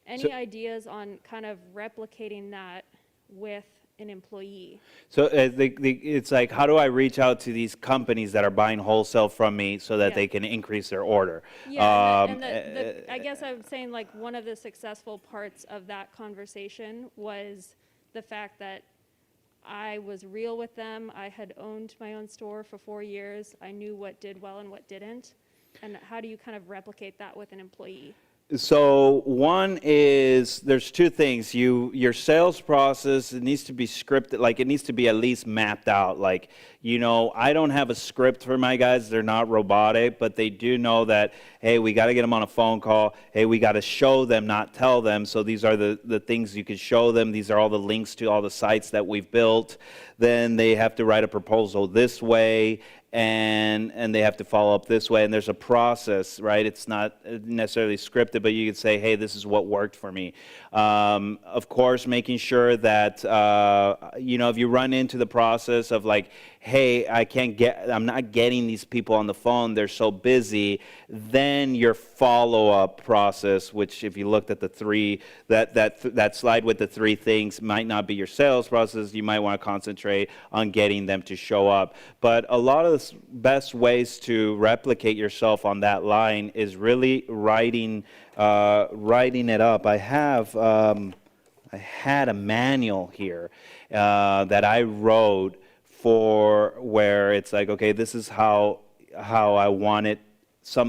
Any ideas on kind of replicating that with an employee? So it's like, how do I reach out to these companies that are buying wholesale from me so that they can increase their order? Yeah, I guess I'm saying, like, one of the successful parts of that conversation was the fact that I was real with them. I had owned my own store for 4 years. I knew what did well and what didn't. And how do you kind of replicate that with an employee? So one is, there's 2 things. Your sales process, it needs to be scripted, like it needs to be at least mapped out. Like, I don't have a script for my guys. They're not robotic, but they do know that, hey, we got to get them on a phone call. Hey, we got to show them, not tell them. So these are the things you can show them. These are all the links to all the sites that we've built. Then they have to write a proposal this way, and they have to follow up this way, and there's a process, right? It's not necessarily scripted, but you could say, hey, this is what worked for me. Of course, making sure that, if you run into the process of, like, hey, I'm not getting these people on the phone, they're so busy, then your follow-up process, which if you looked at the 3, that slide with the 3 things might not be your sales process. You might want to concentrate on getting them to show up. But a lot of the best ways to replicate yourself on that line is really writing it up. I had a manual here that I wrote for where it's like, okay, this is how I want it,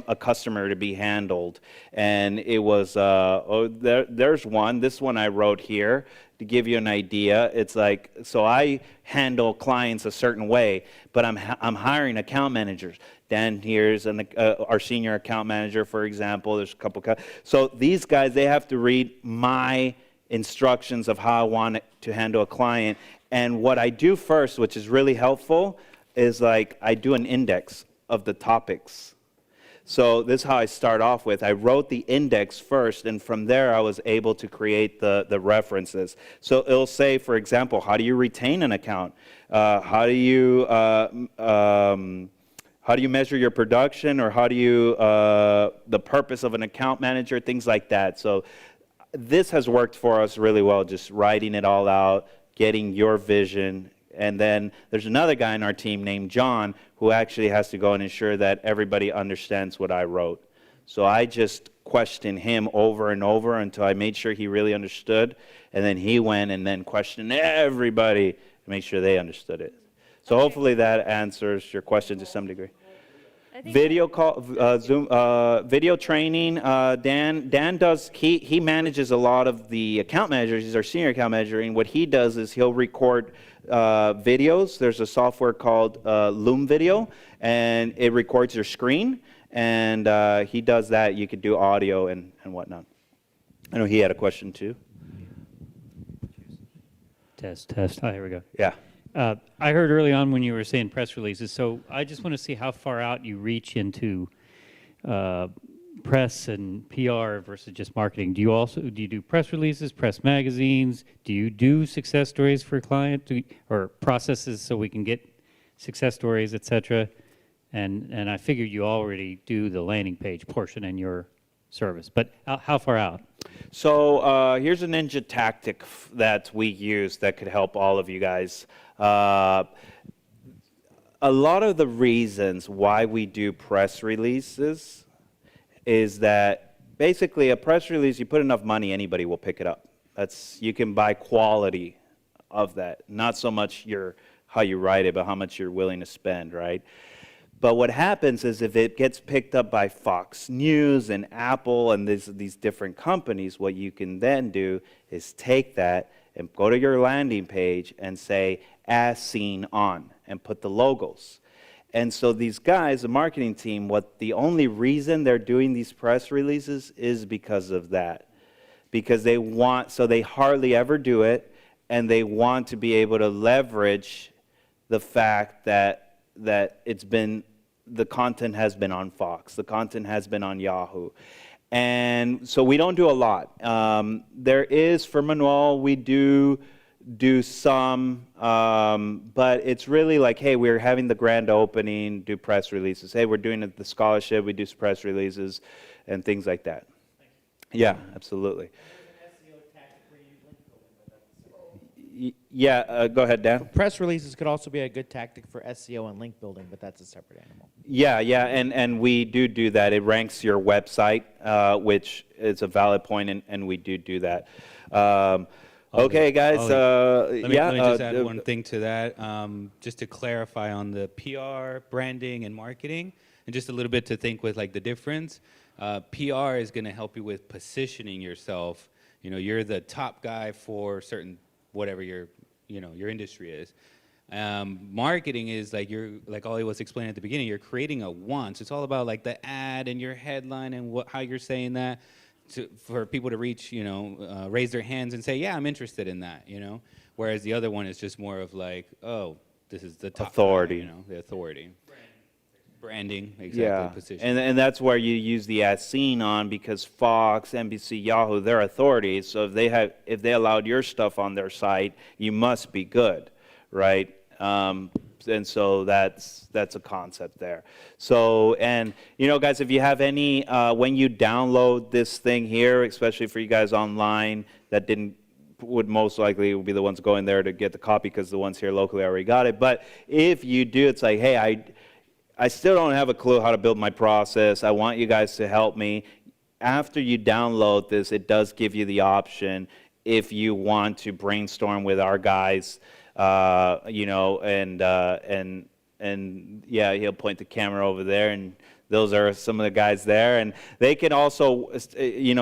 a customer to be handled. And it was, there's one. This one I wrote here to give you an idea. It's like, so I handle clients a certain way, but I'm hiring account managers. Dan here's our senior account manager, for example. There's a couple. So these guys, they have to read my instructions of how I want it to handle a client. And what I do first, which is really helpful, is like I do an index of the topics. So this is how I start off with. I wrote the index first, and from there I was able to create the references. So it'll say, for example, how do you retain an account? How do how do you measure your production, or how do you, the purpose of an account manager, things like that. So this has worked for us really well, just writing it all out, getting your vision. And then there's another guy in our team named John who actually has to go and ensure that everybody understands what I wrote. So I just questioned him over and over until I made sure he really understood. And then he went and then questioned everybody to make sure they understood it. So hopefully that answers your question to some degree. I think Video call, Zoom, video training. Dan does. He manages a lot of the account managers. He's our senior account manager, and what he does is he'll record videos. There's a software called Loom Video, and it records your screen. And he does that. You could do audio and whatnot. I know he had a question too. Test. Oh, here we go. Yeah. I heard early on when you were saying press releases, so I just want to see how far out you reach into press and PR versus just marketing. Do you do press releases, press magazines? Do you do success stories for a client, or processes so we can get success stories, etc.? And I figured you already do the landing page portion in your service, but how far out? So here's a ninja tactic that we use that could help all of you guys. A lot of the reasons why we do press releases is that basically a press release, you put enough money, anybody will pick it up. You can buy quality of that, not so much how you write it, but how much you're willing to spend, right? But what happens is if it gets picked up by Fox News and Apple and these different companies, what you can then do is take that and go to your landing page and say, as seen on, and put the logos. And so these guys, the marketing team, the only reason they're doing these press releases is because of that. Because they hardly ever do it, and they want to be able to leverage the fact that the content has been on Fox, the content has been on Yahoo. And so we don't do a lot. There is, for Manuel, we do some, but it's really like, hey, we're having the grand opening, do press releases. Hey, we're doing the scholarship, we do press releases and things like that. Yeah, absolutely. Yeah, go ahead, Dan. Press releases could also be a good tactic for SEO and link building, but that's a separate animal. Yeah, and we do that. It ranks your website, which is a valid point, and we do that. Okay, guys. Let me just add one thing to that, just to clarify on the PR, branding, and marketing, and just a little bit to think with like the difference. PR is going to help you with positioning yourself. You know, you're the top guy for certain whatever your industry is. Marketing is like like Ollie was explaining at the beginning, you're creating a want. So it's all about like the ad and your headline and how you're saying that for people to reach, raise their hands and say, yeah, I'm interested in that, Whereas the other one is just more of like, oh, this is the top authority, guy, the authority. Branding, exactly, yeah. position. And that's where you use the as seen on, because Fox, NBC, Yahoo, they're authorities. So if they allowed your stuff on their site, you must be good, right? And so that's a concept there. So, and guys, if you have any, when you download this thing here, especially for you guys online that would most likely be the ones going there to get the copy, because the ones here locally already got it. But if you do, it's like, hey, I still don't have a clue how to build my process. I want you guys to help me. After you download this, it does give you the option if you want to brainstorm with our guys, and yeah, he'll point the camera over there, and those are some of the guys there, and they can also,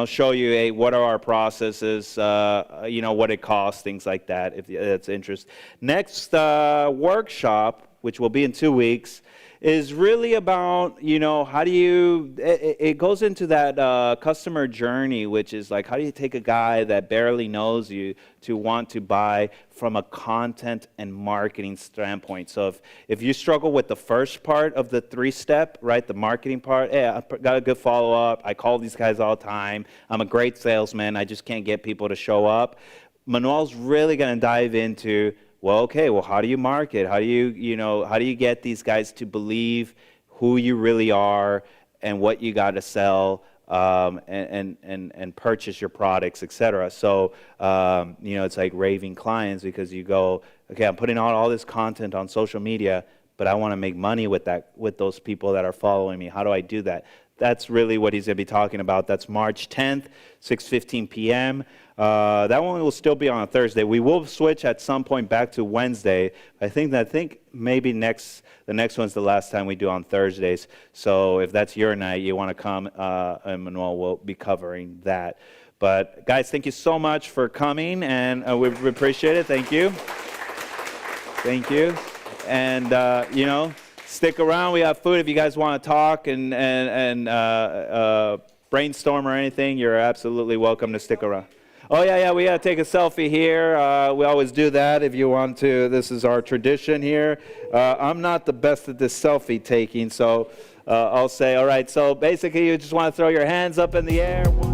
show you, hey, what are our processes, what it costs, things like that, if that's interest. Next workshop, which will be in 2 weeks, is really about, how do you, it goes into that customer journey, which is like, how do you take a guy that barely knows you to want to buy from a content and marketing standpoint. So if you struggle with the first part of the 3-step, right, the marketing part, hey, I got a good follow-up, I call these guys all the time, I'm a great salesman, I just can't get people to show up. Manuel's really going to dive into, well, okay, well, how do you market? How do you, how do you get these guys to believe who you really are and what you got to sell, and purchase your products, etc. So, you know, it's like raving clients, because you go, okay, I'm putting out all this content on social media, but I want to make money with those people that are following me. How do I do that? That's really what he's going to be talking about. That's March 10th, 6:15 p.m. That one will still be on a Thursday. We will switch at some point back to Wednesday. I think maybe the next one's the last time we do on Thursdays. So if that's your night, you want to come, and Manuel will be covering that. But guys, thank you so much for coming, and we appreciate it. Thank you. Thank you. And you know, stick around. We have food. If you guys want to talk and brainstorm or anything, you're absolutely welcome to stick around. Oh, yeah, we got to take a selfie here. We always do that if you want to. This is our tradition here. I'm not the best at this selfie taking, so I'll say, all right, so basically you just want to throw your hands up in the air.